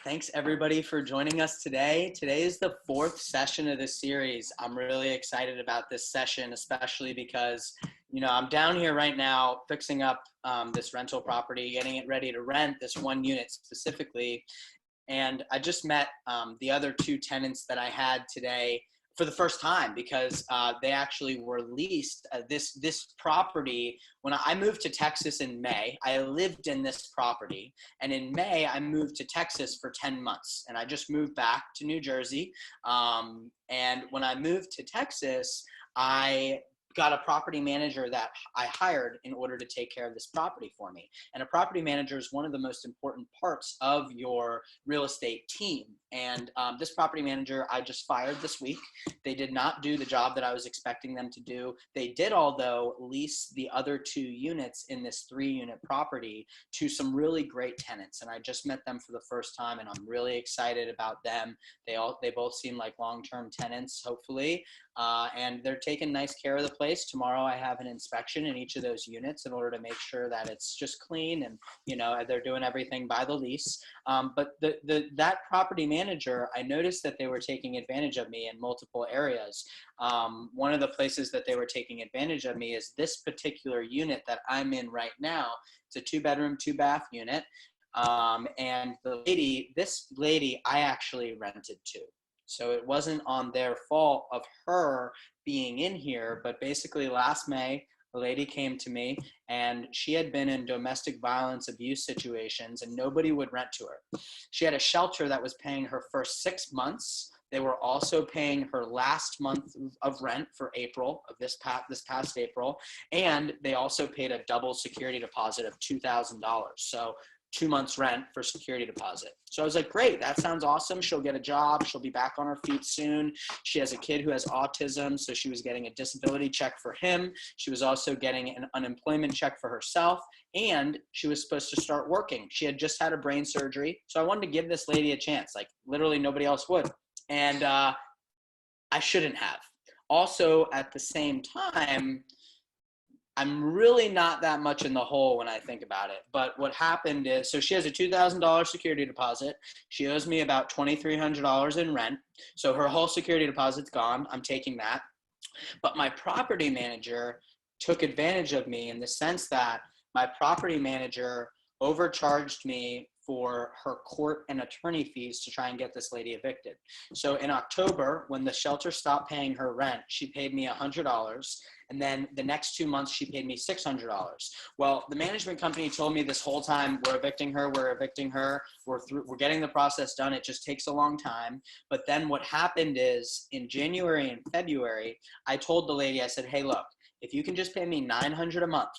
Thanks everybody for joining us today. Today is the fourth session of this series. I'm really excited about this session, especially because, I'm down here right now fixing up this rental property, getting it ready to rent, this one unit specifically. And I just met the other two tenants that I had today for the first time because they actually were leased this property. When I moved to Texas in May, I lived in this property. And in May, I moved to Texas for 10 months. And I just moved back to New Jersey. And when I moved to Texas, I got a property manager that I hired in order to take care of this property for me. And a property manager is one of the most important parts of your real estate team. And this property manager I just fired this week. They did not do the job that I was expecting them to do. They did, although, lease the other two units in this 3-unit property to some really great tenants. And I just met them for the first time, and I'm really excited about them. They both seem like long-term tenants, hopefully. And they're taking nice care of the place. Tomorrow I have an inspection in each of those units in order to make sure that it's just clean and, they're doing everything by the lease. But that property manager, I noticed that they were taking advantage of me in multiple areas. One of the places that they were taking advantage of me is this particular unit that I'm in right now. It's a 2-bedroom, 2-bath unit. And this lady I actually rented to. So it wasn't on their fault of her being in here, but basically last May, a lady came to me and she had been in domestic violence abuse situations and nobody would rent to her. She had a shelter that was paying her first 6 months. They were also paying her last month of rent for April of this past April. And they also paid a double security deposit of $2,000. So 2 months rent for security deposit. So I was like, great, that sounds awesome. She'll get a job. She'll be back on her feet soon. She has a kid who has autism, so she was getting a disability check for him. She was also getting an unemployment check for herself, and she was supposed to start working. She had just had a brain surgery, so I wanted to give this lady a chance. Like, literally nobody else would. And I shouldn't have. Also, at the same time, I'm really not that much in the hole when I think about it. But what happened is, so she has a $2,000 security deposit. She owes me about $2,300 in rent. So her whole security deposit's gone. I'm taking that. But my property manager took advantage of me in the sense that my property manager overcharged me for her court and attorney fees to try and get this lady evicted. So in October, when the shelter stopped paying her rent, she paid me $100. And then the next 2 months, she paid me $600. Well, the management company told me this whole time, we're evicting her, we're getting the process done. It just takes a long time. But then what happened is in January and February, I told the lady, I said, hey, look, if you can just pay me $900 a month,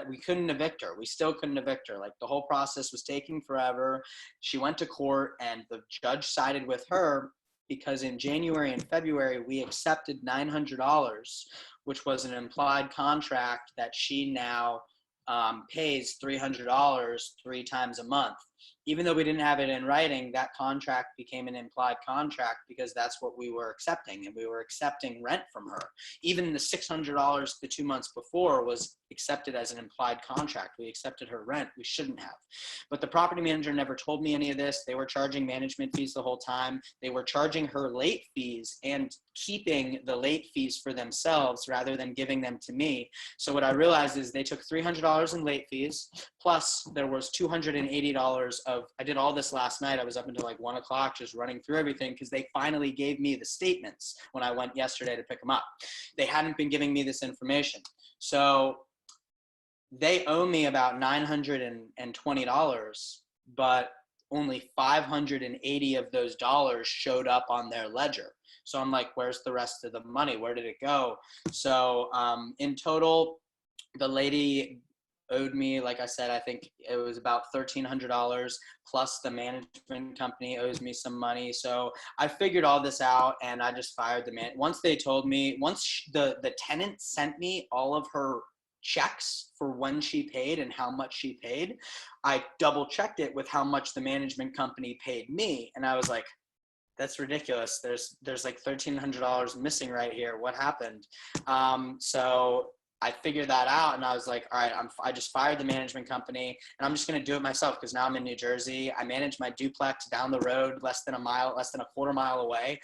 we couldn't evict her. We still couldn't evict her. Like, the whole process was taking forever. She went to court and the judge sided with her because in January and February, we accepted $900, which was an implied contract that she now pays $300 3 times a month. Even though we didn't have it in writing, that contract became an implied contract because that's what we were accepting, and we were accepting rent from her. Even the $600 the 2 months before was accepted as an implied contract. We accepted her rent. We shouldn't have. But the property manager never told me any of this. They were charging management fees the whole time. They were charging her late fees and keeping the late fees for themselves rather than giving them to me. So what I realized is they took $300 in late fees, plus there was $280 of, I did all this last night. I was up until like 1 o'clock just running through everything because they finally gave me the statements when I went yesterday to pick them up. They hadn't been giving me this information. So they owe me about $920, but only 580 of those dollars showed up on their ledger. So I'm like, where's the rest of the money? Where did it go? So in total, the lady owed me, like I said, I think it was about $1,300, plus the management company owes me some money. So I figured all this out and I just fired the man. Once they told me, the tenant sent me all of her checks for when she paid and how much she paid, I double checked it with how much the management company paid me. And I was like, that's ridiculous. There's like $1,300 missing right here. What happened? So I figured that out, and I was like, all right, I just fired the management company, and I'm just going to do it myself because now I'm in New Jersey. I manage my duplex down the road, less than a quarter mile away,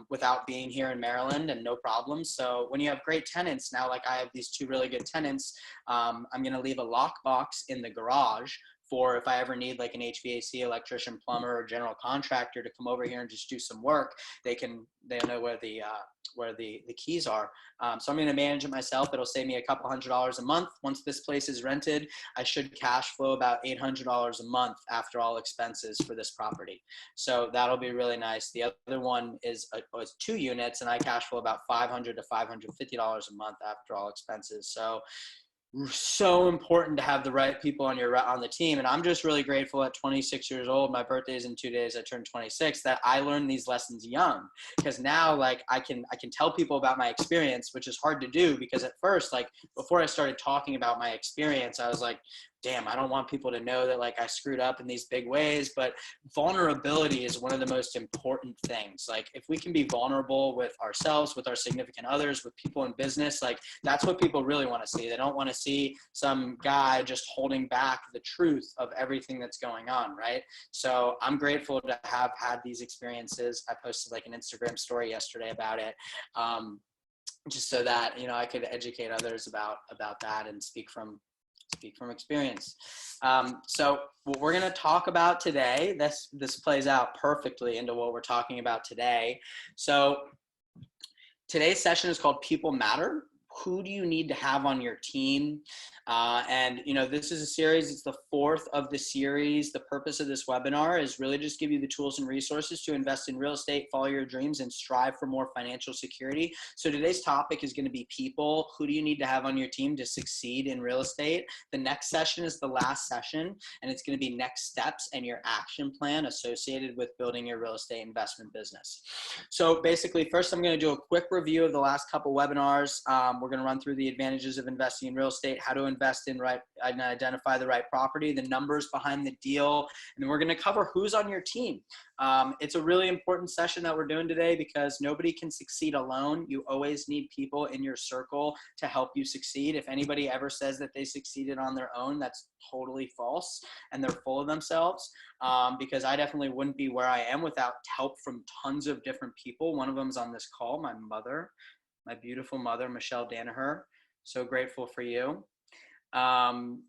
without being here in Maryland, and no problem. So when you have great tenants, now like I have these two really good tenants, I'm going to leave a lockbox in the garage for if I ever need like an HVAC electrician, plumber, or general contractor to come over here and just do some work. They know where the keys are. So I'm going to manage it myself. It'll save me a couple $100s a month. Once this place is rented, I should cash flow about $800 a month after all expenses for this property. So that'll be really nice. The other one is 2 units, and I cash flow about $500 to $550 a month after all expenses. So important to have the right people on the team. And I'm just really grateful at 26 years old, my birthday is in 2 days, I turned 26, that I learned these lessons young, because now like I can tell people about my experience, which is hard to do because at first, like before I started talking about my experience, I was like, damn, I don't want people to know that like I screwed up in these big ways. But vulnerability is one of the most important things. Like if we can be vulnerable with ourselves, with our significant others, with people in business, like that's what people really want to see. They don't want to see some guy just holding back the truth of everything that's going on, right? So I'm grateful to have had these experiences. I posted like an Instagram story yesterday about it. Just so that, you know, I could educate others about that and speak from experience. So what we're going to talk about today, this plays out perfectly into what we're talking about today. So today's session is called People Matter. Who do you need to have on your team? And, you know, this is a series. It's the 4th of the series. The purpose of this webinar is really just give you the tools and resources to invest in real estate, follow your dreams, and strive for more financial security. So today's topic is going to be people. Who do you need to have on your team to succeed in real estate? The next session is the last session, and it's going to be next steps and your action plan associated with building your real estate investment business. So basically, first I'm going to do a quick review of the last couple webinars. We're going to run through the advantages of investing in real estate, how to invest in and identify the right property, the numbers behind the deal, and we're going to cover who's on your team. It's a really important session that we're doing today because nobody can succeed alone. You always need people in your circle to help you succeed. If anybody ever says that they succeeded on their own, that's totally false, and they're full of themselves, because I definitely wouldn't be where I am without help from tons of different people. One of them's on this call, my mother. My beautiful mother, Michelle Daniher. So grateful for you.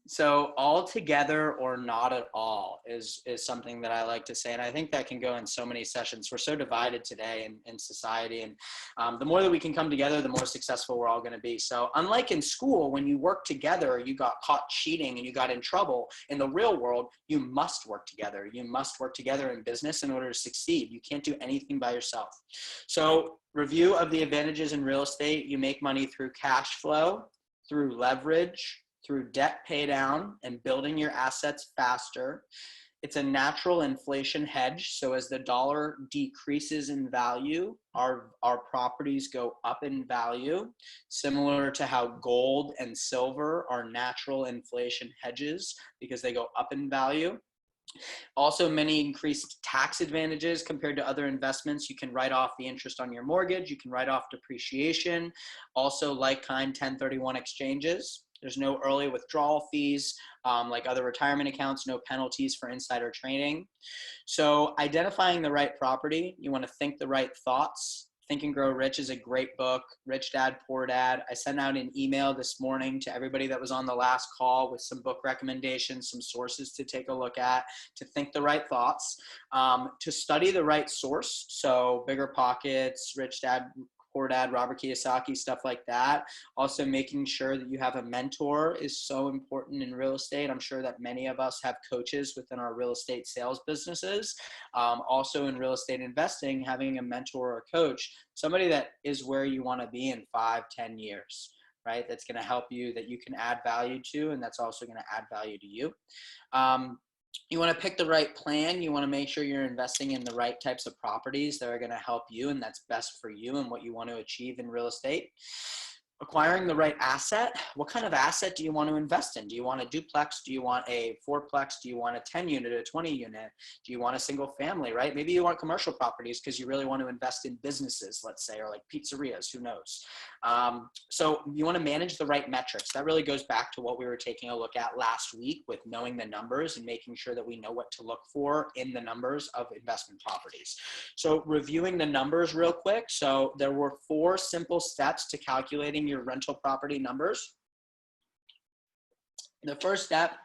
So all together or not at all is something that I like to say. And I think that can go in so many sessions. We're so divided today in society. And the more that we can come together, the more successful we're all going to be. So unlike in school, when you work together, you got caught cheating and you got in trouble. In the real world, you must work together. You must work together in business in order to succeed. You can't do anything by yourself. So review of the advantages in real estate. You make money through cash flow, through leverage, through debt pay down, and building your assets faster. It's a natural inflation hedge. So as the dollar decreases in value, our properties go up in value, similar to how gold and silver are natural inflation hedges because they go up in value. Also, many increased tax advantages compared to other investments. You can write off the interest on your mortgage. You can write off depreciation. Also, like-kind 1031 exchanges. There's no early withdrawal fees like other retirement accounts, no penalties for insider trading. So identifying the right property, you want to think the right thoughts. Think and Grow Rich is a great book, Rich Dad, Poor Dad. I sent out an email this morning to everybody that was on the last call with some book recommendations, some sources to take a look at, to think the right thoughts, to study the right source. So Bigger Pockets, Rich Dad, Poor Dad, Robert Kiyosaki, stuff like that. Also making sure that you have a mentor is so important in real estate. I'm sure that many of us have coaches within our real estate sales businesses. Also in real estate investing, having a mentor or a coach, somebody that is where you want to be in 5-10 years, right? That's going to help you, that you can add value to, and that's also going to add value to you. You want to pick the right plan. You want to make sure you're investing in the right types of properties that are going to help you and that's best for you and what you want to achieve in real estate. Acquiring the right asset. What kind of asset do you want to invest in? Do you want a duplex? Do you want a fourplex? Do you want a 10 unit, a 20 unit? Do you want a single family, right? Maybe you want commercial properties because you really want to invest in businesses, let's say, or like pizzerias, who knows? So you want to manage the right metrics. That really goes back to what we were taking a look at last week with knowing the numbers and making sure that we know what to look for in the numbers of investment properties. So reviewing the numbers real quick. So there were 4 simple steps to calculating your rental property numbers. The first step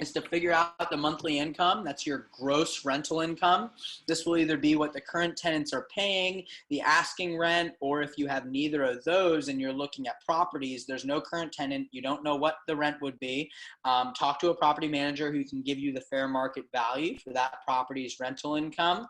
is to figure out the monthly income. That's your gross rental income. This will either be what the current tenants are paying, the asking rent, or if you have neither of those and you're looking at properties, there's no current tenant, you don't know what the rent would be, talk to a property manager who can give you the fair market value for that property's rental income.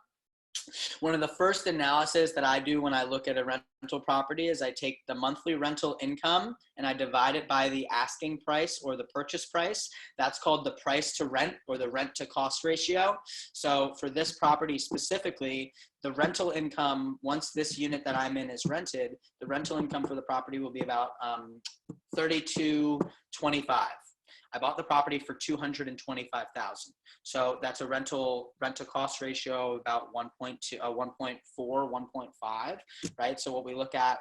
One of the first analysis that I do when I look at a rental property is I take the monthly rental income and I divide it by the asking price or the purchase price. That's called the price to rent or the rent to cost ratio. So for this property specifically, the rental income, once this unit that I'm in is rented, the rental income for the property will be about $32.25. I bought the property for $225,000. So that's a rental cost ratio of about 1.2, 1.4, 1.5, right? So what we looked at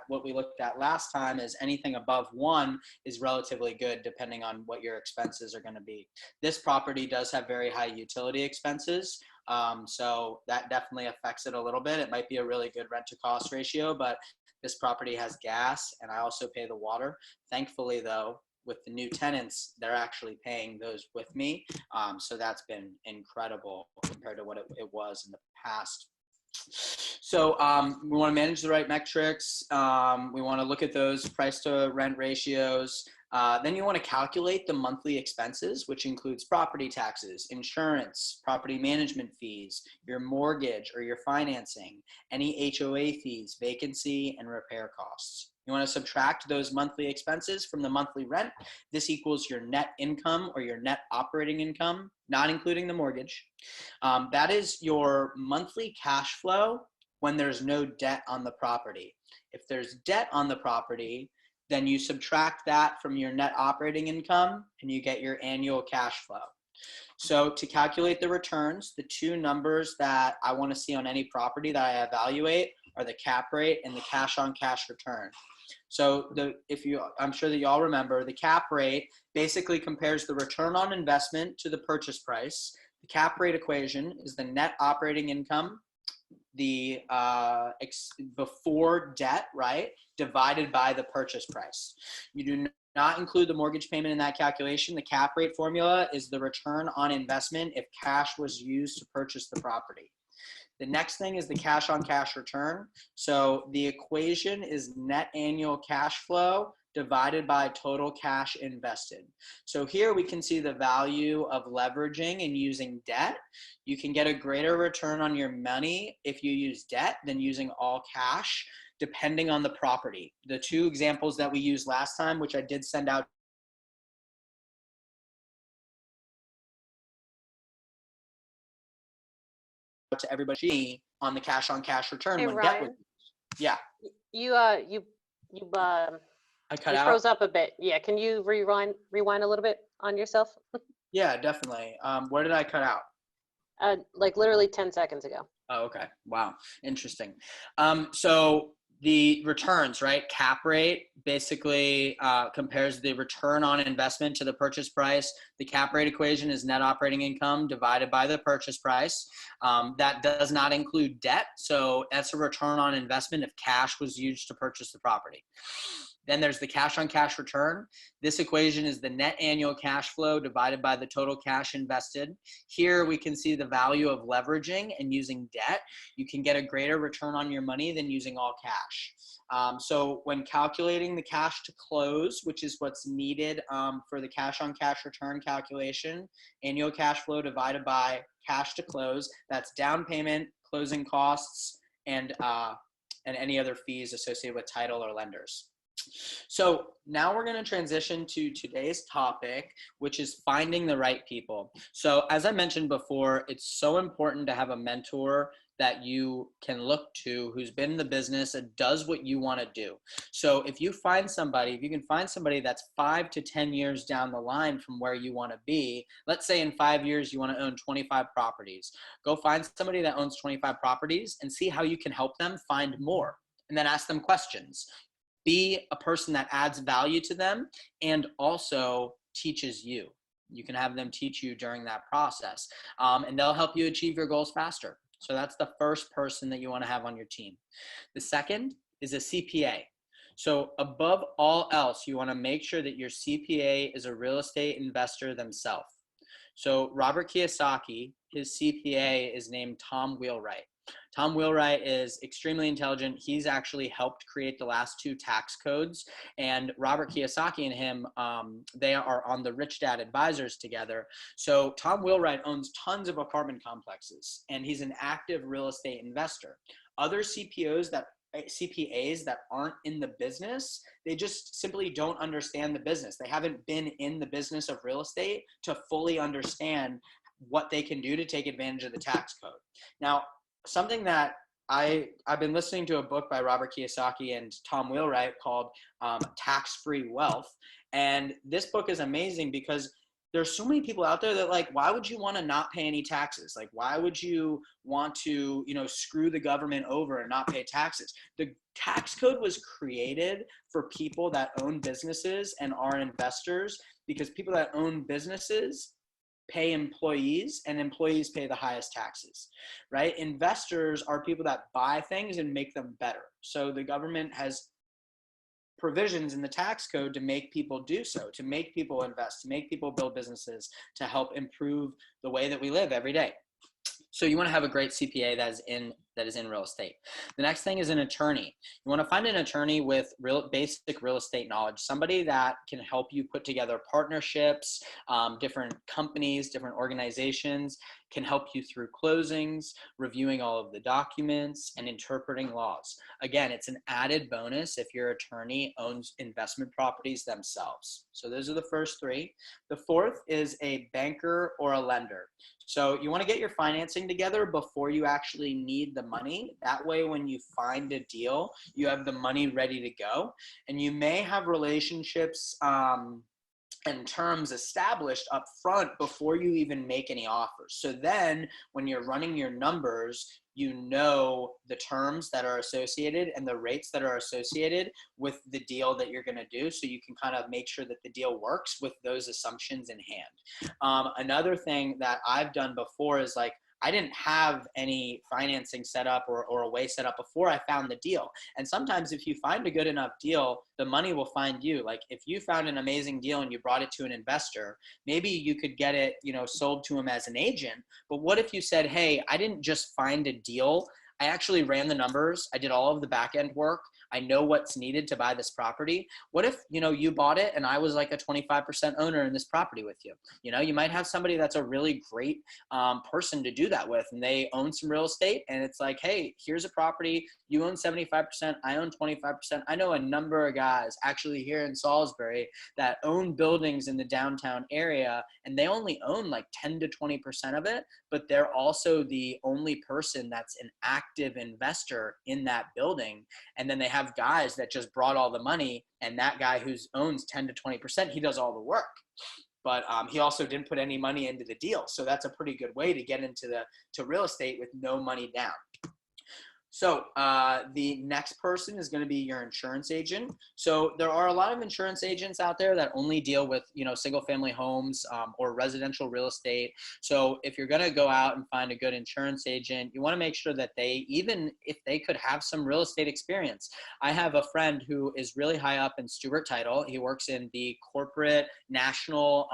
last time is anything above 1 is relatively good depending on what your expenses are going to be. This property does have very high utility expenses. So that definitely affects it a little bit. It might be a really good rent to cost ratio, but this property has gas and I also pay the water. Thankfully though, with the new tenants, they're actually paying those with me. So that's been incredible compared to what it was in the past. So we want to manage the right metrics. We want to look at those price to rent ratios. Then you want to calculate the monthly expenses, which includes property taxes, insurance, property management fees, your mortgage or your financing, any HOA fees, vacancy, and repair costs. You want to subtract those monthly expenses from the monthly rent. This equals your net income or your net operating income, not including the mortgage. That is your monthly cash flow when there's no debt on the property. If there's debt on the property, then you subtract that from your net operating income and you get your annual cash flow. So to calculate the returns, the 2 numbers that I want to see on any property that I evaluate are the cap rate and the cash on cash return. So I'm sure that y'all remember, the cap rate basically compares the return on investment to the purchase price. The cap rate equation is the net operating income, the before debt, right, divided by the purchase price. You do not include the mortgage payment in that calculation. The cap rate formula is the return on investment if cash was used to purchase the property. The next thing is the cash on cash return. So the equation is net annual cash flow divided by total cash invested. So here we can see the value of leveraging and using debt. You can get a greater return on your money if you use debt than using all cash, depending on the property. The 2 examples that we used last time, which I did send out to everybody on the cash on cash return Hey, when Ryan, debt was, yeah. you I cut you out. froze up a bit. Yeah, can you rewind a little bit on yourself? Yeah, definitely. Where did I cut out? Like literally 10 seconds ago. Oh, okay. Wow. Interesting. So the returns, right? Cap rate basically compares the return on investment to the purchase price. The cap rate equation is net operating income divided by the purchase price. That does not include debt. So that's a return on investment if cash was used to purchase the property. Then there's the cash on cash return. This equation is the net annual cash flow divided by the total cash invested. Here we can see the value of leveraging and using debt. You can get a greater return on your money than using all cash. So when calculating the cash to close, which is what's needed for the cash on cash return calculation, annual cash flow divided by cash to close, that's down payment, closing costs, and any other fees associated with title or lenders. So now we're going to transition to today's topic, which is finding the right people. So as I mentioned before, it's so important to have a mentor that you can look to who's been in the business and does what you want to do. So if you can find somebody that's 5 to 10 years down the line from where you want to be, let's say in 5 years you want to own 25 properties, go find somebody that owns 25 properties and see how you can help them find more. And then ask them questions. Be a person that adds value to them and also teaches you. You can have them teach you during that process, and they'll help you achieve your goals faster. So that's the first person that you want to have on your team. The second is a CPA. So above all else, you want to make sure that your CPA is a real estate investor themselves. So Robert Kiyosaki, his CPA is named Tom Wheelwright. Tom Wheelwright is extremely intelligent. He's actually helped create the last 2 tax codes. And Robert Kiyosaki and him, they are on the Rich Dad Advisors together. So Tom Wheelwright owns tons of apartment complexes, and he's an active real estate investor. Other CPAs that aren't in the business, they just simply don't understand the business. They haven't been in the business of real estate to fully understand what they can do to take advantage of the tax code. Now, something that I've been listening to a book by Robert Kiyosaki and Tom Wheelwright called Tax-Free Wealth. And this book is amazing because there's so many people out there that, like, why would you want to not pay any taxes? Like, why would you want to, screw the government over and not pay taxes? The tax code was created for people that own businesses and are investors, because people that own businesses pay employees, and employees pay the highest taxes, right? Investors are people that buy things and make them better. So the government has provisions in the tax code to make people do so, to make people invest, to make people build businesses, to help improve the way that we live every day. So you want to have a great CPA that is in real estate. The next thing is an attorney. You want to find an attorney with basic real estate knowledge, somebody that can help you put together partnerships, different companies, different organizations, can help you through closings, reviewing all of the documents, and interpreting laws. Again, it's an added bonus if your attorney owns investment properties themselves. So those are the first 3. The fourth is a banker or a lender. So you want to get your financing together before you actually need the money. That way, when you find a deal, you have the money ready to go. And you may have relationships and terms established up front before you even make any offers. So then when you're running your numbers, you know the terms that are associated and the rates that are associated with the deal that you're going to do, so you can kind of make sure that the deal works with those assumptions in hand. Another thing that I've done before is, like, I didn't have any financing set up or a way set up before I found the deal. And sometimes if you find a good enough deal, the money will find you. Like, if you found an amazing deal and you brought it to an investor, maybe you could get it, sold to him as an agent. But what if you said, hey, I didn't just find a deal, I actually ran the numbers, I did all of the back end work, I know what's needed to buy this property. What if, you bought it and I was like a 25% owner in this property with you? You might have somebody that's a really great person to do that with, and they own some real estate, and it's like, hey, here's a property, you own 75%, I own 25%. I know a number of guys actually here in Salisbury that own buildings in the downtown area, and they only own like 10 to 20% of it, but they're also the only person that's an active investor in that building. And then they have guys that just brought all the money, and that guy who owns 10 to 20%, he does all the work. But he also didn't put any money into the deal. So that's a pretty good way to get into real estate with no money down. So the next person is going to be your insurance agent. So there are a lot of insurance agents out there that only deal with, single family homes or residential real estate. So if you're going to go out and find a good insurance agent, you want to make sure that even if they could have some real estate experience. I have a friend who is really high up in Stewart Title. He works in the corporate national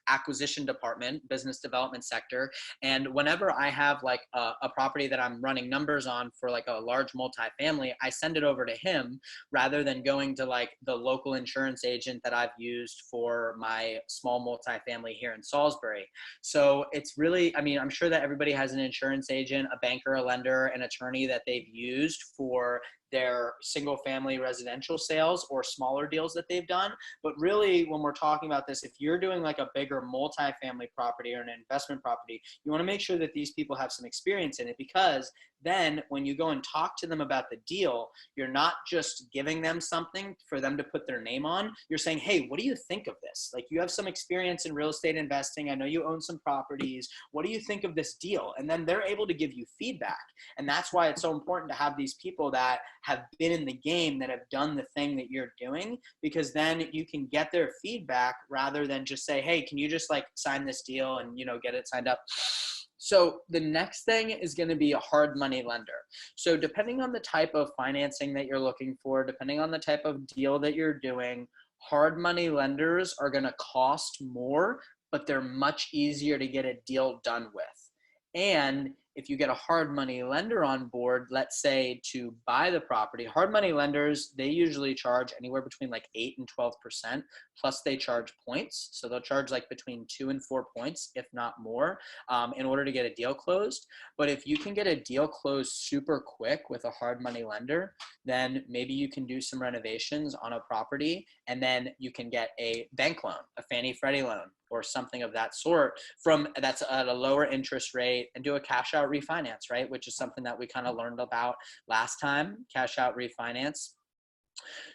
acquisition department, business development sector. And whenever I have like a property that I'm running numbers on for like a large multifamily, I send it over to him rather than going to like the local insurance agent that I've used for my small multifamily here in Salisbury. So it's really, I'm sure that everybody has an insurance agent, a banker, a lender, an attorney that they've used for their single family residential sales or smaller deals that they've done. But really, when we're talking about this, if you're doing like a bigger multifamily property or an investment property, you want to make sure that these people have some experience in it, because then when you go and talk to them about the deal, you're not just giving them something for them to put their name on. You're saying, hey, what do you think of this? Like, you have some experience in real estate investing. I know you own some properties. What do you think of this deal? And then they're able to give you feedback. And that's why it's so important to have these people that have been in the game, that have done the thing that you're doing, because then you can get their feedback rather than just say, hey, can you just like sign this deal and, get it signed up? So the next thing is going to be a hard money lender. So depending on the type of financing that you're looking for, depending on the type of deal that you're doing, hard money lenders are going to cost more, but they're much easier to get a deal done with. And if you get a hard money lender on board, let's say to buy the property, hard money lenders, they usually charge anywhere between like 8 and 12%, plus they charge points. So they'll charge like between 2 and 4 points, if not more, in order to get a deal closed. But if you can get a deal closed super quick with a hard money lender, then maybe you can do some renovations on a property, and then you can get a bank loan, a Fannie Freddie loan, or something of that sort that's at a lower interest rate, and do a cash out refinance, right? Which is something that we kind of learned about last time, cash out refinance.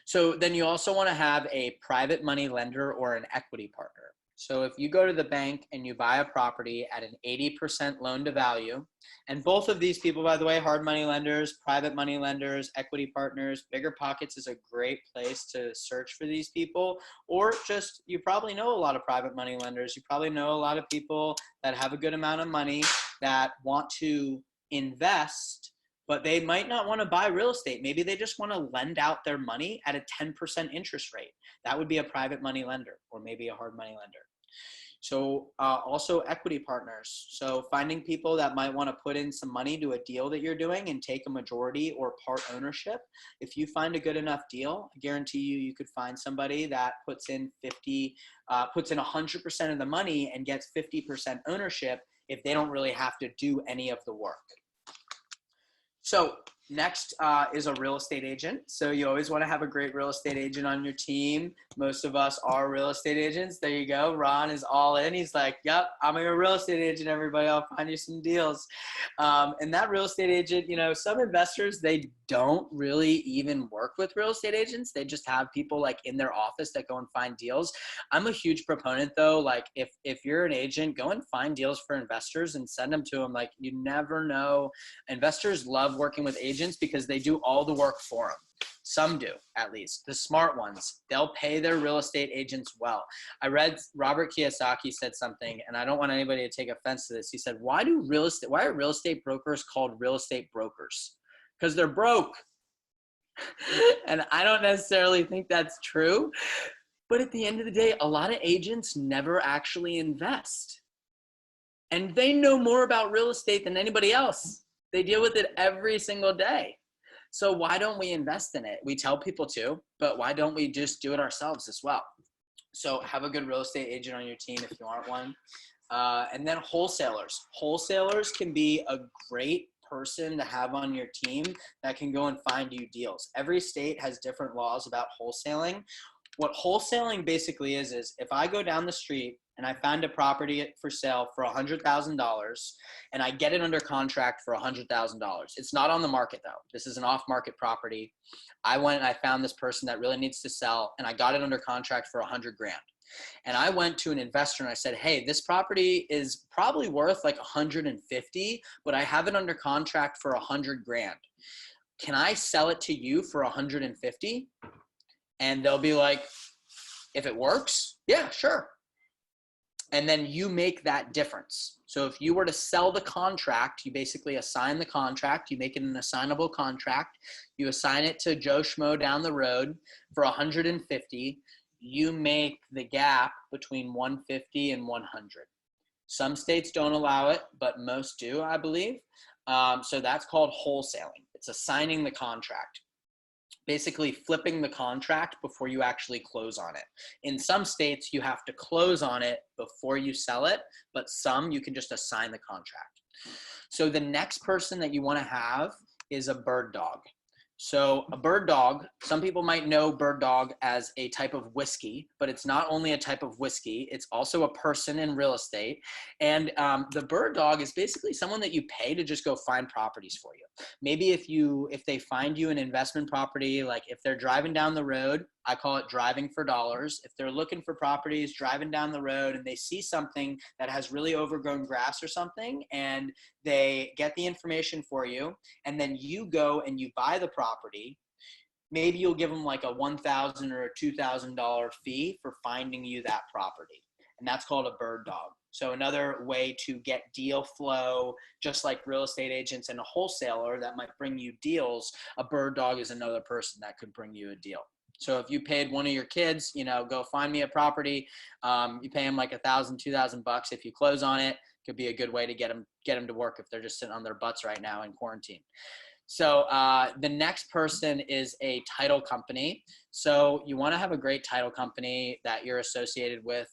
So then you also want to have a private money lender or an equity partner. So if you go to the bank and you buy a property at an 80% loan to value, and both of these people, by the way, hard money lenders, private money lenders, equity partners, Bigger Pockets is a great place to search for these people. Or just, you probably know a lot of private money lenders. You probably know a lot of people that have a good amount of money that want to invest, but they might not want to buy real estate. Maybe they just want to lend out their money at a 10% interest rate. That would be a private money lender, or maybe a hard money lender. So also equity partners. So finding people that might want to put in some money to a deal that you're doing and take a majority or part ownership. If you find a good enough deal, I guarantee you could find somebody that puts in 100% of the money and gets 50% ownership if they don't really have to do any of the work. So next is a real estate agent. So you always want to have a great real estate agent on your team. Most of us are real estate agents. There you go. Ron is all in. He's like, yep, I'm a real estate agent, everybody. I'll find you some deals. And that real estate agent, some investors, they don't really even work with real estate agents. They just have people like in their office that go and find deals. I'm a huge proponent though. Like if you're an agent, go and find deals for investors and send them to them. Like, you never know. Investors love working with agents because they do all the work for them. Some do, at least. The smart ones, they'll pay their real estate agents well. I read Robert Kiyosaki said something, and I don't want anybody to take offense to this. He said, why are real estate brokers called real estate brokers? Because they're broke. And I don't necessarily think that's true. But at the end of the day, a lot of agents never actually invest. And they know more about real estate than anybody else. They deal with it every single day. So why don't we invest in it? We tell people to, but why don't we just do it ourselves as well? So have a good real estate agent on your team if you aren't one. And then wholesalers. Wholesalers can be a great person to have on your team that can go and find you deals. Every state has different laws about wholesaling. What wholesaling basically is if I go down the street and I find a property for sale for $100,000 and I get it under contract for $100,000. It's not on the market though. This is an off-market property. I went and I found this person that really needs to sell and I got it under contract for $100,000. And I went to an investor and I said, hey, this property is probably worth like 150, but I have it under contract for $100,000. Can I sell it to you for 150? And they'll be like, if it works, yeah, sure. And then you make that difference. So if you were to sell the contract, you basically assign the contract, you make it an assignable contract, you assign it to Joe Schmo down the road for 150, you make the gap between 150 and 100. Some states don't allow it, but most do, I believe. So that's called wholesaling. It's assigning the contract. Basically flipping the contract before you actually close on it. In some states, you have to close on it before you sell it, but some you can just assign the contract. So the next person that you want to have is a bird dog. So a bird dog, some people might know bird dog as a type of whiskey, but it's not only a type of whiskey, it's also a person in real estate. And the bird dog is basically someone that you pay to just go find properties for you. Maybe if they find you an investment property, like if they're driving down the road, I call it driving for dollars. If they're looking for properties, driving down the road, and they see something that has really overgrown grass or something, and they get the information for you, and then you go and you buy the property. Maybe you'll give them like a $1,000 or a $2,000 fee for finding you that property. And that's called a bird dog. So another way to get deal flow, just like real estate agents and a wholesaler that might bring you deals, a bird dog is another person that could bring you a deal. So if you paid one of your kids, go find me a property, you pay them like $1,000, $2,000. If you close on it, could be a good way to get them to work if they're just sitting on their butts right now in quarantine. So the next person is a title company. So you want to have a great title company that you're associated with.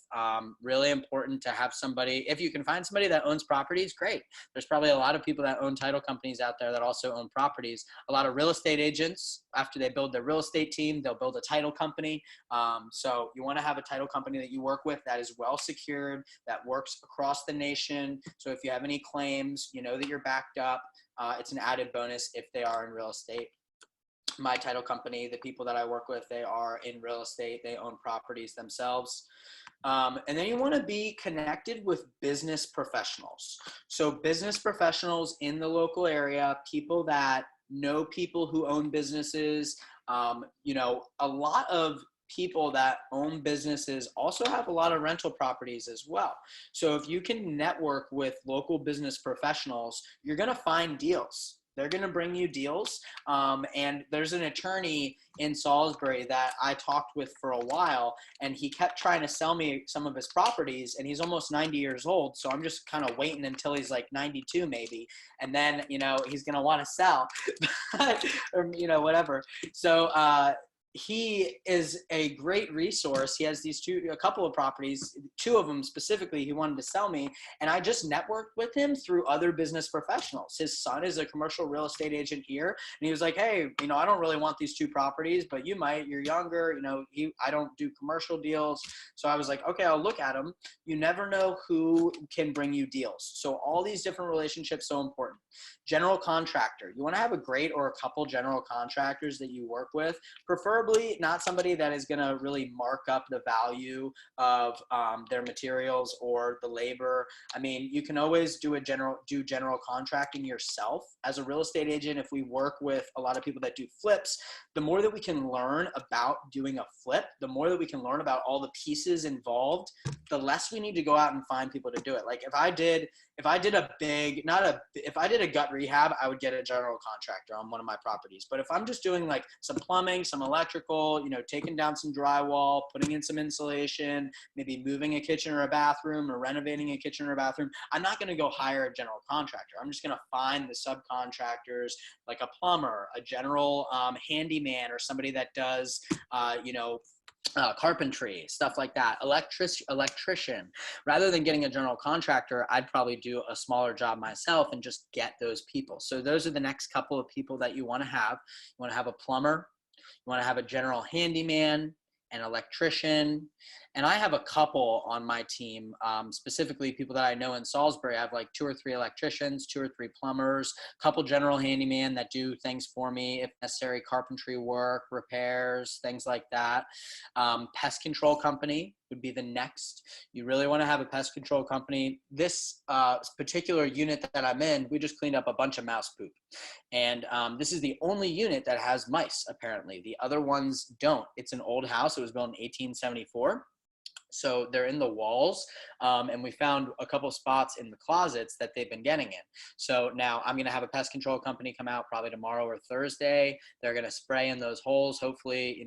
Really important to have somebody, if you can find somebody that owns properties, great. There's probably a lot of people that own title companies out there that also own properties. A lot of real estate agents, after they build their real estate team, they'll build a title company. So you want to have a title company that you work with that is well secured, that works across the nation. So if you have any claims, you know that you're backed up. It's an added bonus if they are in real estate. My title company, the people that I work with, they are in real estate. They own properties themselves. And then you want to be connected with business professionals. So business professionals in the local area, people that know people who own businesses. A lot of people that own businesses also have a lot of rental properties as well. So if you can network with local business professionals, you're going to find deals. They're going to bring you deals. And there's an attorney in Salisbury that I talked with for a while, and he kept trying to sell me some of his properties, and he's almost 90 years old. So I'm just kind of waiting until he's like 92 maybe. And then, he's going to want to sell or, whatever. So, he is a great resource. He has a couple of properties, two of them specifically he wanted to sell me. And I just networked with him through other business professionals. His son is a commercial real estate agent here. And he was like, hey, I don't really want these two properties, but you might, you're younger, I don't do commercial deals. So I was like, okay, I'll look at them. You never know who can bring you deals. So all these different relationships, so important. General contractor. You want to have a great or a couple general contractors that you work with, preferably not somebody that is going to really mark up the value of their materials or the labor. I mean, you can always do general contracting yourself. As a real estate agent, if we work with a lot of people that do flips, the more that we can learn about doing a flip, the more that we can learn about all the pieces involved, the less we need to go out and find people to do it. Like if I did a gut rehab, I would get a general contractor on one of my properties. But if I'm just doing like some plumbing, some electrical, taking down some drywall, putting in some insulation, maybe moving a kitchen or a bathroom or renovating a kitchen or a bathroom, I'm not going to go hire a general contractor. I'm just going to find the subcontractors, like a plumber, a general handyman, or somebody that does, carpentry, stuff like that, electrician. Rather than getting a general contractor, I'd probably do a smaller job myself and just get those people. So those are the next couple of people that you want to have. You want to have a plumber, you want to have a general handyman, an electrician, and I have a couple on my team, specifically people that I know in Salisbury. I have like 2 or 3 electricians, 2 or 3 plumbers, a couple general handyman that do things for me if necessary, carpentry work, repairs, things like that. Pest control company would be the next. You really want to have a pest control company. This particular unit that I'm in, we just cleaned up a bunch of mouse poop. And this is the only unit that has mice, apparently. The other ones don't. It's an old house. It was built in 1874. So they're in the walls, and we found a couple spots in the closets that they've been getting in. So now I'm going to have a pest control company come out probably tomorrow or Thursday. They're going to spray in those holes. Hopefully,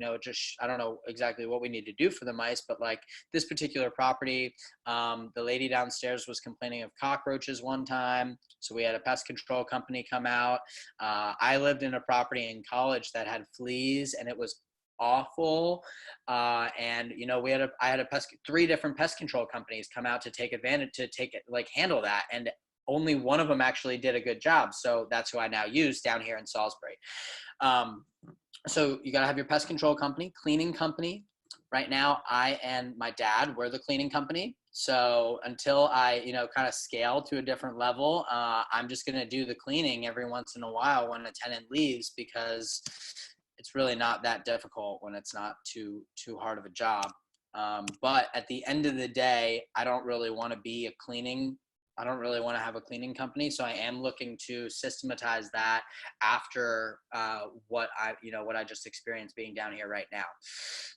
I don't know exactly what we need to do for the mice, but like this particular property, the lady downstairs was complaining of cockroaches one time. So we had a pest control company come out. I lived in a property in college that had fleas, and it was awful. And I had 3 different pest control companies come out to handle that. And only one of them actually did a good job. So that's who I now use down here in Salisbury. So you got to have your pest control company, cleaning company. Right now, I and my dad, we're the cleaning company. So until I, kind of scale to a different level, I'm just going to do the cleaning every once in a while when a tenant leaves, because it's really not that difficult when it's not too hard of a job. But at the end of the day, I don't really want to have a cleaning company. So I am looking to systematize that after what I just experienced being down here right now.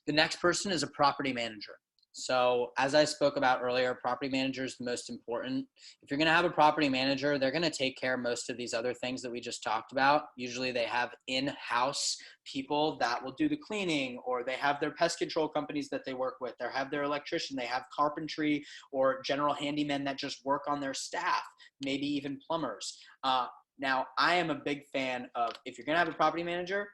The next person is a property manager. So as I spoke about earlier, property manager is the most important. If you're going to have a property manager, they're going to take care of most of these other things that we just talked about. Usually they have in-house people that will do the cleaning, or they have their pest control companies that they work with. They have their electrician, they have carpentry or general handymen that just work on their staff, maybe even plumbers. Now, I am a big fan of, if you're going to have a property manager,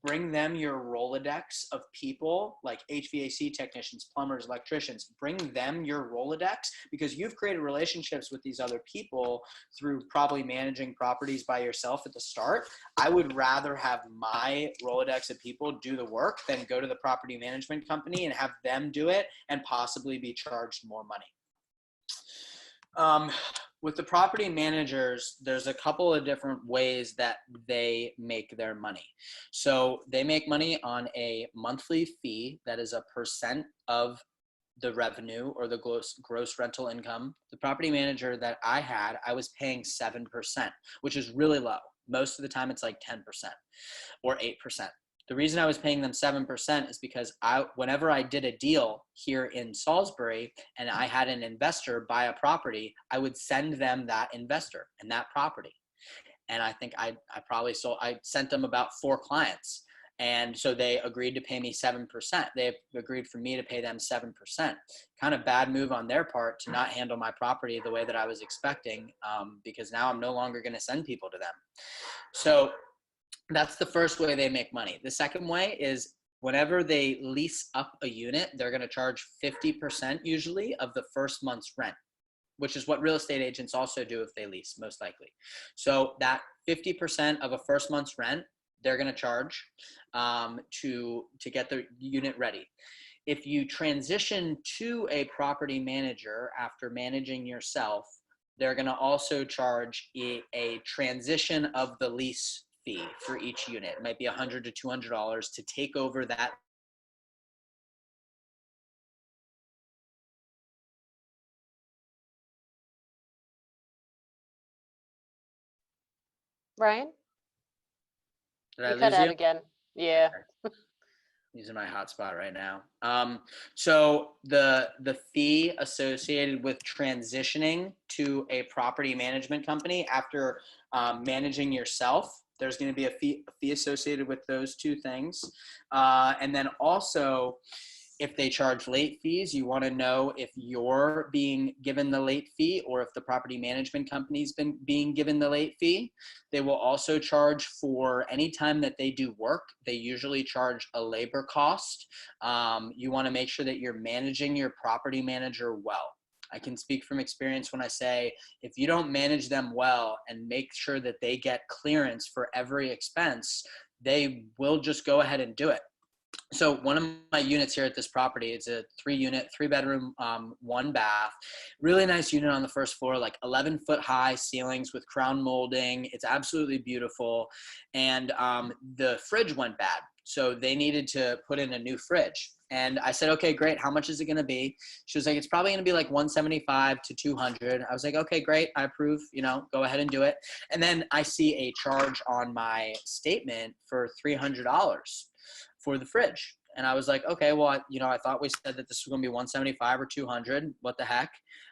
bring them your Rolodex of people like HVAC technicians, plumbers, electricians. Bring them your Rolodex, because you've created relationships with these other people through probably managing properties by yourself at the start. I would rather have my Rolodex of people do the work than go to the property management company and have them do it and possibly be charged more money. With the property managers, there's a couple of different ways that they make their money. So they make money on a monthly fee that is a percent of the revenue or the gross rental income. The property manager that I had, I was paying 7%, which is really low. Most of the time it's like 10% or 8%. The reason I was paying them 7% is because whenever I did a deal here in Salisbury and I had an investor buy a property, I would send them that investor and that property. And I think I sent them about 4 clients. And so they agreed to pay me 7%. They agreed for me to pay them 7%. Kind of bad move on their part to not handle my property the way that I was expecting, because now I'm no longer going to send people to them. So that's the first way they make money. The second way is whenever they lease up a unit, they're going to charge 50% usually of the first month's rent, which is what real estate agents also do if they lease, most likely. So that 50% of a first month's rent, they're going to charge to get the unit ready. If you transition to a property manager after managing yourself, they're going to also charge a transition of the lease fee for each unit. It might be $100 to $200 to take over that. Ryan, Did I you cut lose out you? again. Yeah. Using my hotspot right now. So the fee associated with transitioning to a property management company after managing yourself, there's going to be a fee associated with those two things. And then also, if they charge late fees, you want to know if you're being given the late fee or if the property management company's been being given the late fee. They will also charge for any time that they do work. They usually charge a labor cost. You want to make sure that you're managing your property manager well. I can speak from experience when I say, if you don't manage them well and make sure that they get clearance for every expense, they will just go ahead and do it. So one of my units here at this property, it's a 3-bedroom, 1 bath, really nice unit on the first floor, like 11-foot high ceilings with crown molding. It's absolutely beautiful. And the fridge went bad. So they needed to put in a new fridge. And I said, okay, great. How much is it going to be? She was like, it's probably going to be like $175 to $200. I was like, okay, great. I approve, go ahead and do it. And then I see a charge on my statement for $300 for the fridge. And I was like, okay, well, I thought we said that this was going to be 175 or 200. What the heck?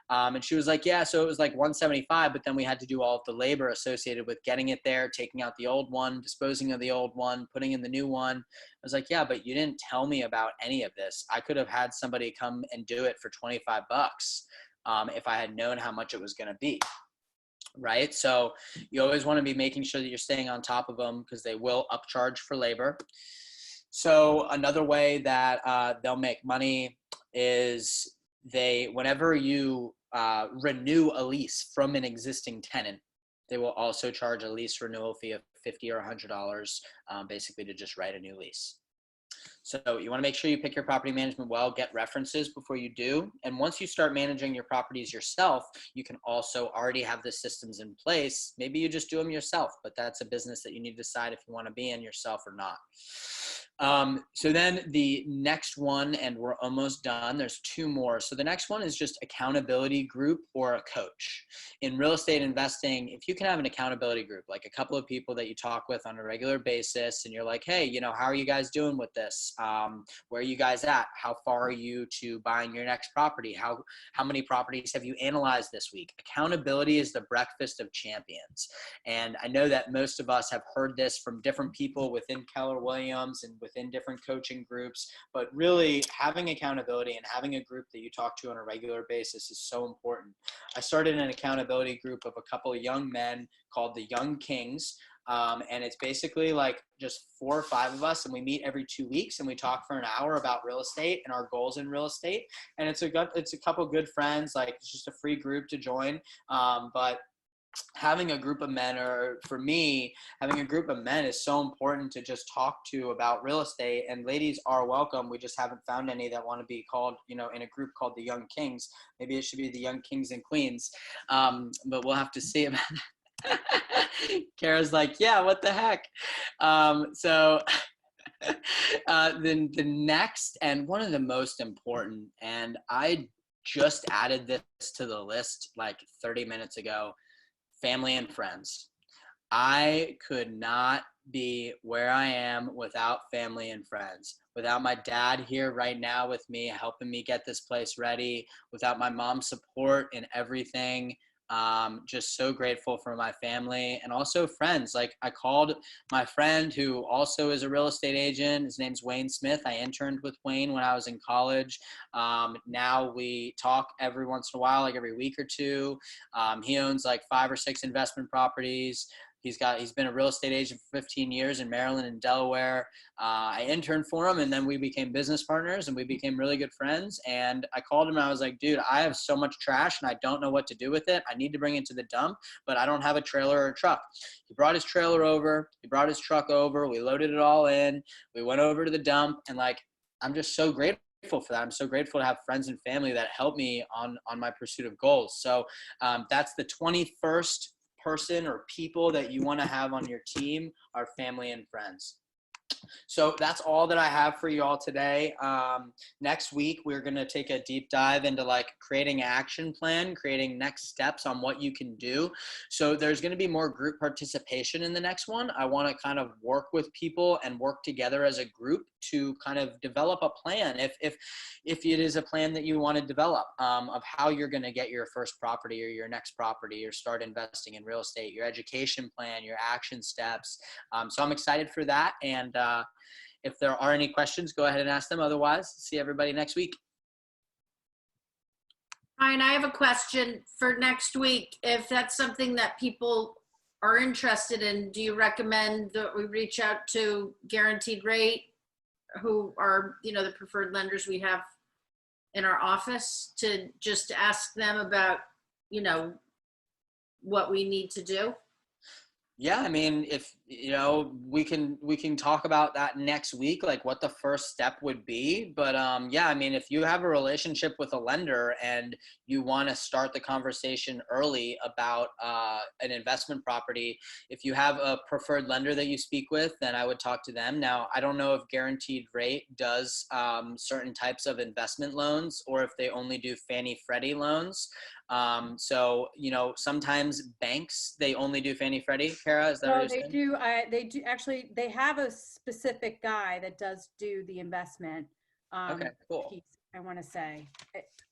And she was like, yeah, so it was like 175, but then we had to do all of the labor associated with getting it there, taking out the old one, disposing of the old one, putting in the new one. I was like, yeah, but you didn't tell me about any of this. I could have had somebody come and do it for $25 if I had known how much it was going to be. Right? So you always want to be making sure that you're staying on top of them, because they will upcharge for labor. So another way that they'll make money is whenever you renew a lease from an existing tenant, they will also charge a lease renewal fee of $50 or $100, basically to just write a new lease. So you want to make sure you pick your property management well, get references before you do. And once you start managing your properties yourself, you can also already have the systems in place. Maybe you just do them yourself, but that's a business that you need to decide if you want to be in yourself or not. So then the next one, and we're almost done, there's two more. So the next one is just accountability group or a coach. In real estate investing, if you can have an accountability group, like a couple of people that you talk with on a regular basis, and you're like, hey, how are you guys doing with this? Where are you guys at? How far are you to buying your next property? How many properties have you analyzed this week? Accountability is the breakfast of champions. And I know that most of us have heard this from different people within Keller Williams and within different coaching groups, but really having accountability and having a group that you talk to on a regular basis is so important. I started an accountability group of a couple of young men called the Young Kings. And it's basically like just 4 or 5 of us, and we meet every 2 weeks and we talk for an hour about real estate and our goals in real estate. And it's a couple good friends, like it's just a free group to join. But having a group of men, or for me, having a group of men is so important to just talk to about real estate. And ladies are welcome. We just haven't found any that want to be called, in a group called the Young Kings. Maybe it should be the Young Kings and Queens. But we'll have to see about that. Kara's like, yeah, what the heck? Then the next, and one of the most important, and I just added this to the list like 30 minutes ago, family and friends. I could not be where I am without family and friends. Without my dad here right now with me, helping me get this place ready, without my mom's support in everything. Just so grateful for my family and also friends. Like I called my friend who also is a real estate agent. His name's Wayne Smith. I interned with Wayne when I was in college. Now we talk every once in a while, like every week or two. He owns like 5 or 6 investment properties. He's been a real estate agent for 15 years in Maryland and Delaware. I interned for him, and then we became business partners, and we became really good friends. And I called him, and I was like, dude, I have so much trash, and I don't know what to do with it. I need to bring it to the dump, but I don't have a trailer or a truck. He brought his trailer over. He brought his truck over. We loaded it all in. We went over to the dump, and like, I'm just so grateful for that. I'm so grateful to have friends and family that help me on my pursuit of goals. So that's the 21st person or people that you want to have on your team are family and friends. So that's all that I have for you all today. Next week, we're going to take a deep dive into like creating an action plan, creating next steps on what you can do. So there's going to be more group participation in the next one. I want to kind of work with people and work together as a group to kind of develop a plan. If it is a plan that you want to develop of how you're going to get your first property or your next property or start investing in real estate, your education plan, your action steps. So I'm excited for that. And if there are any questions, go ahead and ask them. Otherwise, see everybody next week. Ryan, I have a question for next week. If that's something that people are interested in, do you recommend that we reach out to Guaranteed Rate, who are, the preferred lenders we have in our office, to just ask them about, what we need to do? Yeah, I mean, if we can talk about that next week, like what the first step would be. But yeah, I mean, if you have a relationship with a lender and you want to start the conversation early about an investment property, if you have a preferred lender that you speak with, then I would talk to them. Now, I don't know if Guaranteed Rate does certain types of investment loans or if they only do Fannie Freddie loans. So, sometimes banks, they only do Fannie Freddie. Kara, is that what you're saying? They do actually, they have a specific guy that does do the investment Okay, cool. piece, I want to say.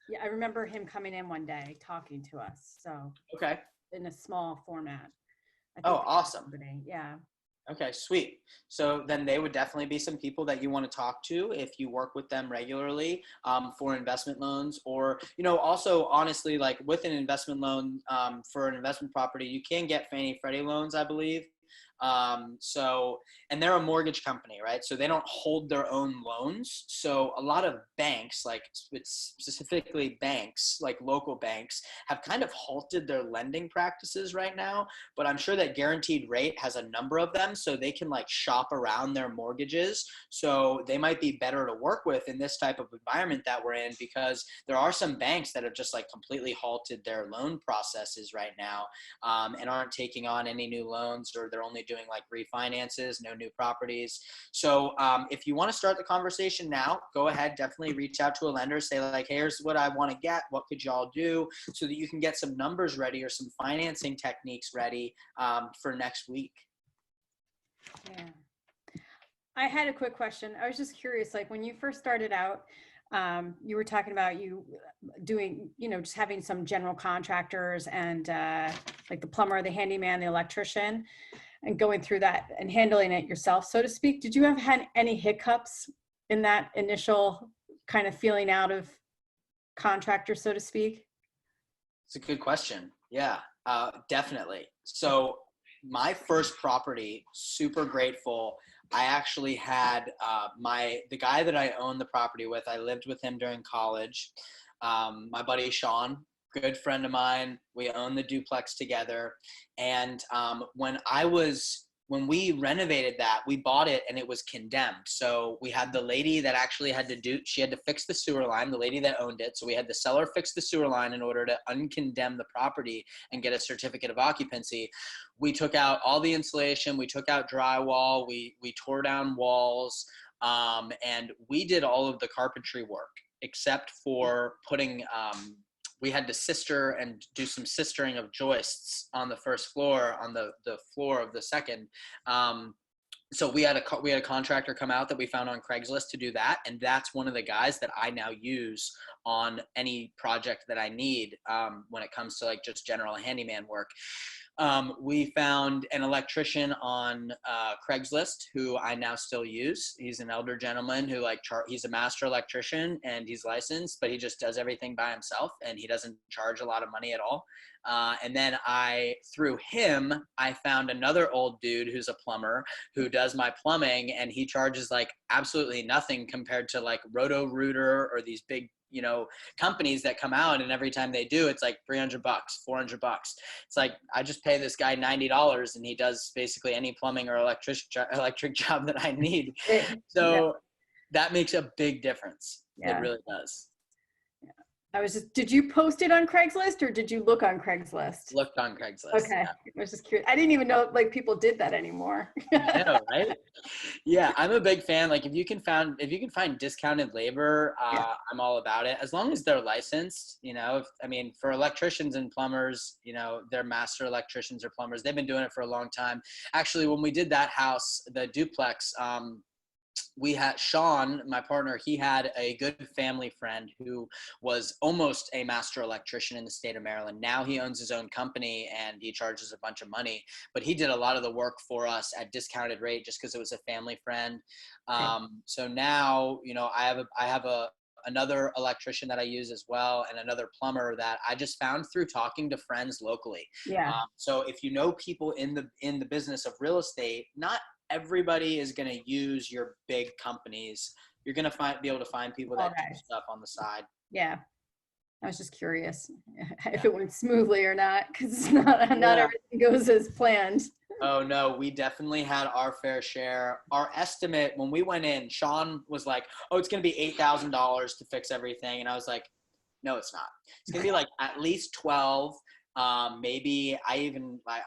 Yeah, I remember him coming in one day talking to us. So Okay. in a small format. Oh, awesome. Yeah. Okay, sweet. So then they would definitely be some people that you want to talk to if you work with them regularly for investment loans, or, also honestly, like with an investment loan for an investment property, you can get Fannie Freddie loans, I believe. And they're a mortgage company, right? So they don't hold their own loans. So a lot of banks, like specifically banks, like local banks, have kind of halted their lending practices right now. But I'm sure that Guaranteed Rate has a number of them, so they can like shop around their mortgages. So they might be better to work with in this type of environment that we're in, because there are some banks that have just like completely halted their loan processes right now, and aren't taking on any new loans, or they're only doing like refinances, no new properties. So if you want to start the conversation now, go ahead, definitely reach out to a lender, say like, hey, here's what I want to get. What could y'all do, so that you can get some numbers ready or some financing techniques ready for next week. Yeah. I had a quick question. I was just curious, like when you first started out, you were talking about you doing, just having some general contractors and like the plumber, the handyman, the electrician, and going through that and handling it yourself, so to speak. Did you have had any hiccups in that initial kind of feeling out of contractor, so to speak? It's a good question. Yeah, definitely. So my first property, super grateful. I actually had the guy that I owned the property with, I lived with him during college. My buddy Sean, good friend of mine. We owned the duplex together. And when we renovated that, we bought it and it was condemned. So we had the lady that actually she had to fix the sewer line, the lady that owned it. So we had the seller fix the sewer line in order to uncondemn the property and get a certificate of occupancy. We took out all the insulation, we took out drywall, we tore down walls, and we did all of the carpentry work except for putting we had to sister and do some sistering of joists on the first floor, on the floor of the second. So we had a contractor come out that we found on Craigslist to do that. And that's one of the guys that I now use on any project that I need when it comes to like just general handyman work. We found an electrician on Craigslist who I now still use. He's an elder gentleman who he's a master electrician and he's licensed, but he just does everything by himself and he doesn't charge a lot of money at all. And then through him, I found another old dude who's a plumber who does my plumbing, and he charges like absolutely nothing compared to like Roto-Rooter or these big companies that come out, and every time they do, it's like $300, $400. It's like, I just pay this guy $90 and he does basically any plumbing or electric job that I need. So that makes a big difference. Yeah. It really does. Did you post it on Craigslist or did you look on Craigslist? Looked on Craigslist. Okay. Yeah. I was just curious. I didn't even know like people did that anymore. I know, right? Yeah, I'm a big fan. Like if you can find discounted labor, I'm all about it. As long as they're licensed, for electricians and plumbers, they're master electricians or plumbers. They've been doing it for a long time. Actually, when we did that house, the duplex, we had Sean, my partner, he had a good family friend who was almost a master electrician in the state of Maryland. Now he owns his own company and he charges a bunch of money, but he did a lot of the work for us at discounted rate just because it was a family friend. So now, I have another electrician that I use as well, and another plumber that I just found through talking to friends locally. Yeah. So if you know people in the business of real estate, not everybody is going to use your big companies. You're going to be able to find people that do stuff on the side. Yeah. I was just curious if it went smoothly or not, because not everything goes as planned. Oh no, we definitely had our fair share. Our estimate when we went in, Sean was like, "Oh, it's going to be $8,000 to fix everything," and I was like, "No, it's not. It's going to be like at least 12. Maybe I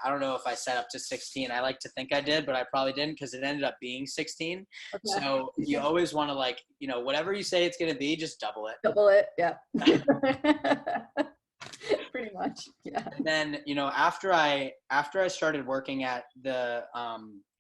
don't know if I set up to 16. I like to think I did, but I probably didn't because it ended up being 16. Okay. So you always want to whatever you say it's going to be, just double it. Double it. Yeah. Pretty much. Yeah. And then, after I started working at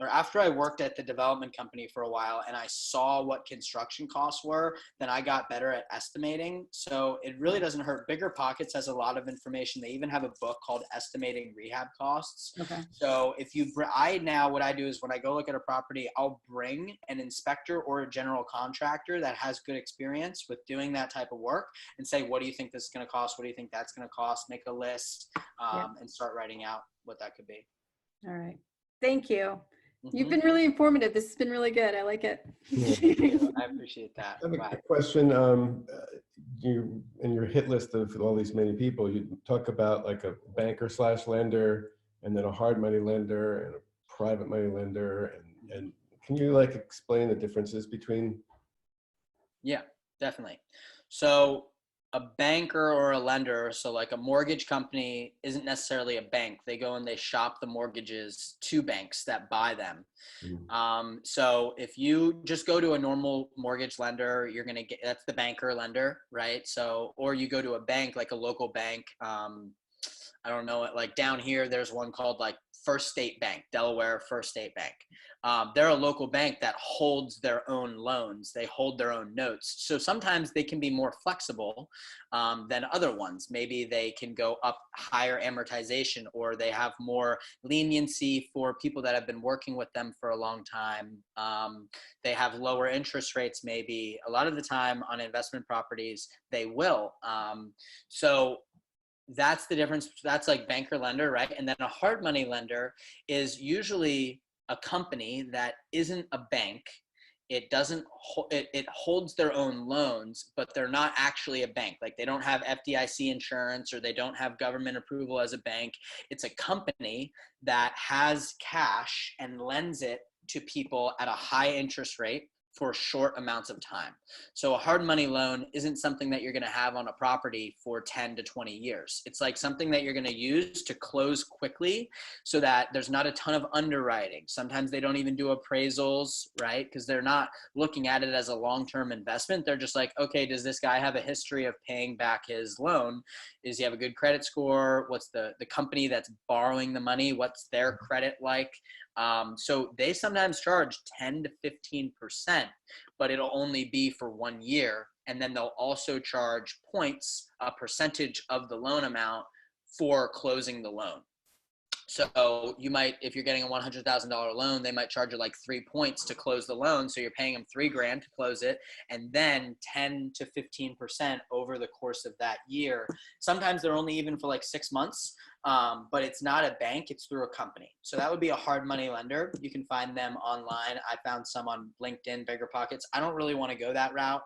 after I worked at the development company for a while and I saw what construction costs were, then I got better at estimating. So it really doesn't hurt. Bigger Pockets has a lot of information. They even have a book called Estimating Rehab Costs. Okay. So what I do is when I go look at a property, I'll bring an inspector or a general contractor that has good experience with doing that type of work and say, what do you think this is going to cost? What do you think that's going to cost? Make a list and start writing out what that could be. All right. Thank you. You've Mhm. been really informative. This has been really good. I like it. I appreciate that. I have Right. a question. You in your hit list of all these many people, you talk about like a banker slash lender, and then a hard money lender and a private money lender, and can you like explain the differences between? Yeah, definitely. So a banker or a lender, so like a mortgage company isn't necessarily a bank. They go and they shop the mortgages to banks that buy them. So if you just go to a normal mortgage lender, you're going to get, that's the banker lender, right? So, or you go to a bank, like a local bank. I don't know, like down here, there's one called like First State Bank, Delaware First State Bank. They're a local bank that holds their own loans. They hold their own notes. So sometimes they can be more flexible than other ones. Maybe they can go up higher amortization, or they have more leniency for people that have been working with them for a long time. They have lower interest rates, maybe. A lot of the time on investment properties, they will. So that's the difference. That's like banker lender, right? And then a hard money lender is usually a company that isn't a bank. It doesn't, it holds their own loans, but they're not actually a bank. Like they don't have FDIC insurance, or they don't have government approval as a bank. It's a company that has cash and lends it to people at a high interest rate for short amounts of time. So a hard money loan isn't something that you're going to have on a property for 10 to 20 years. It's like something that you're going to use to close quickly so that there's not a ton of underwriting. Sometimes they don't even do appraisals, right? Because they're not looking at it as a long-term investment. They're just like, okay, does this guy have a history of paying back his loan? Does he have a good credit score? What's the company that's borrowing the money? What's their credit like? So they sometimes charge 10 to 15%, but it'll only be for 1 year. And then they'll also charge points, a percentage of the loan amount for closing the loan. So you might, if you're getting a $100,000 loan, they might charge you like 3 points to close the loan. So you're paying them $3,000 to close it, and then 10 to 15% over the course of that year. Sometimes they're only even for like 6 months, but it's not a bank, it's through a company. So that would be a hard money lender. You can find them online. I found some on LinkedIn, Bigger Pockets. I don't really want to go that route.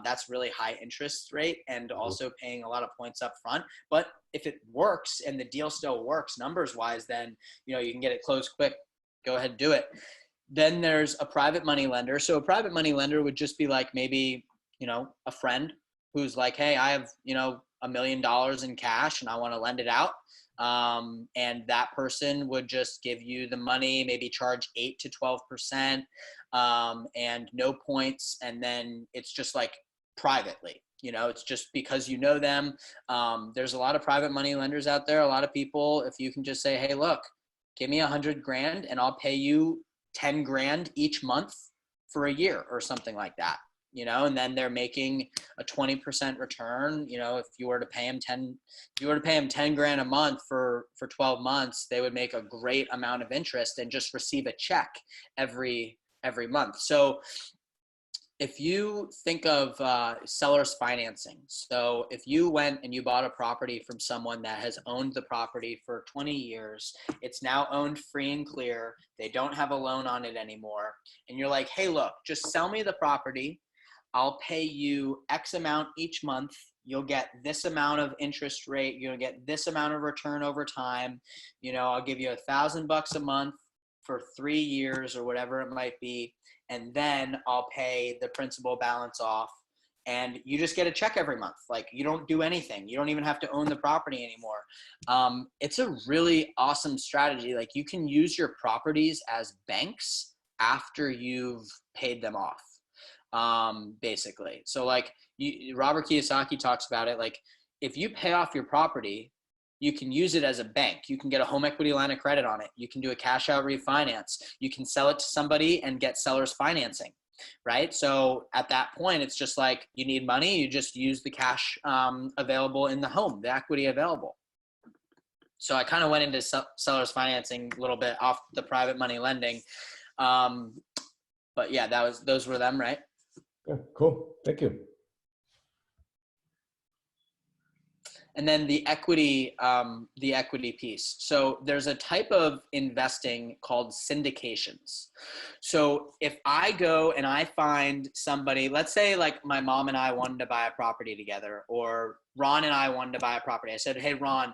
That's really high interest rate and also paying a lot of points up front. But if it works and the deal still works numbers wise, then you can get it closed quick. Go ahead and do it. Then there's a private money lender. So a private money lender would just be like maybe a friend who's like, hey, I have $1 million in cash and I want to lend it out. And that person would just give you the money, maybe charge 8 to 12%, and no points. And then it's just like privately. It's just because them. There's a lot of private money lenders out there. A lot of people, if you can just say, hey, look, give me $100,000 and I'll pay you $10,000 each month for a year or something like that, and then they're making a 20% return. If you were to pay them $10,000 a month for 12 months, they would make a great amount of interest and just receive a check every month. So if you think of seller's financing, so if you went and you bought a property from someone that has owned the property for 20 years, it's now owned free and clear, they don't have a loan on it anymore, and you're like, hey, look, just sell me the property, I'll pay you X amount each month, you'll get this amount of interest rate, you'll get this amount of return over time, I'll give you $1,000 a month for 3 years or whatever it might be, and then I'll pay the principal balance off, and you just get a check every month. Like you don't do anything. You don't even have to own the property anymore. It's a really awesome strategy. Like you can use your properties as banks after you've paid them off, basically. So like Robert Kiyosaki talks about it. Like if you pay off your property, you can use it as a bank. You can get a home equity line of credit on it. You can do a cash out refinance. You can sell it to somebody and get seller's financing, right? So at that point, it's just like you need money. You just use the cash available in the home, the equity available. So I kind of went into seller's financing a little bit off the private money lending. But yeah, those were them, right? Yeah, cool. Thank you. And then the equity piece. So there's a type of investing called syndications. So if I go and I find somebody, let's say like my mom and I wanted to buy a property together, or Ron and I wanted to buy a property. I said, hey, Ron,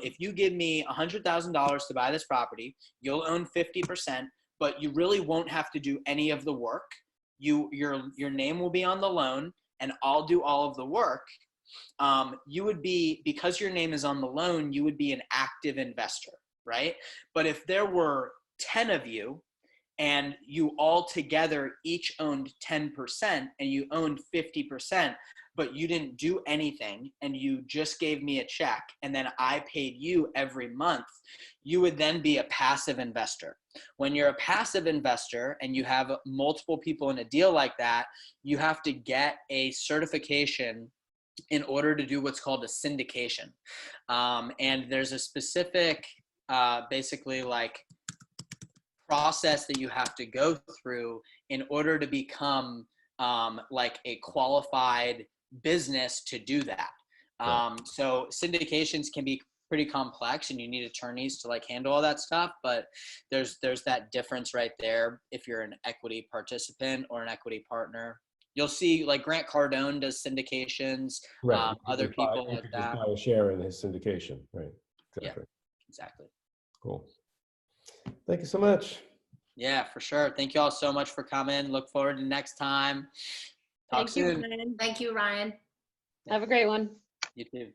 if you give me $100,000 to buy this property, you'll own 50%, but you really won't have to do any of the work. Your name will be on the loan and I'll do all of the work. You would be, because your name is on the loan, you would be an active investor, right? But if there were 10 of you and you all together each owned 10% and you owned 50%, but you didn't do anything and you just gave me a check and then I paid you every month, you would then be a passive investor. When you're a passive investor and you have multiple people in a deal like that, you have to get a certification in order to do what's called a syndication. And there's a specific, basically like process that you have to go through in order to become like a qualified business to do that. So syndications can be pretty complex and you need attorneys to like handle all that stuff, but there's that difference right there. If you're an equity participant or an equity partner, you'll see like Grant Cardone does syndications, Right. other people You like could that. just buy a share in his syndication. Right. Exactly. Yeah, exactly. Cool. Thank you so much. Yeah, for sure. Thank you all so much for coming. Look forward to next time. Talk Thank you, soon. Ryan. Thank you, Ryan. Have a great one. You too.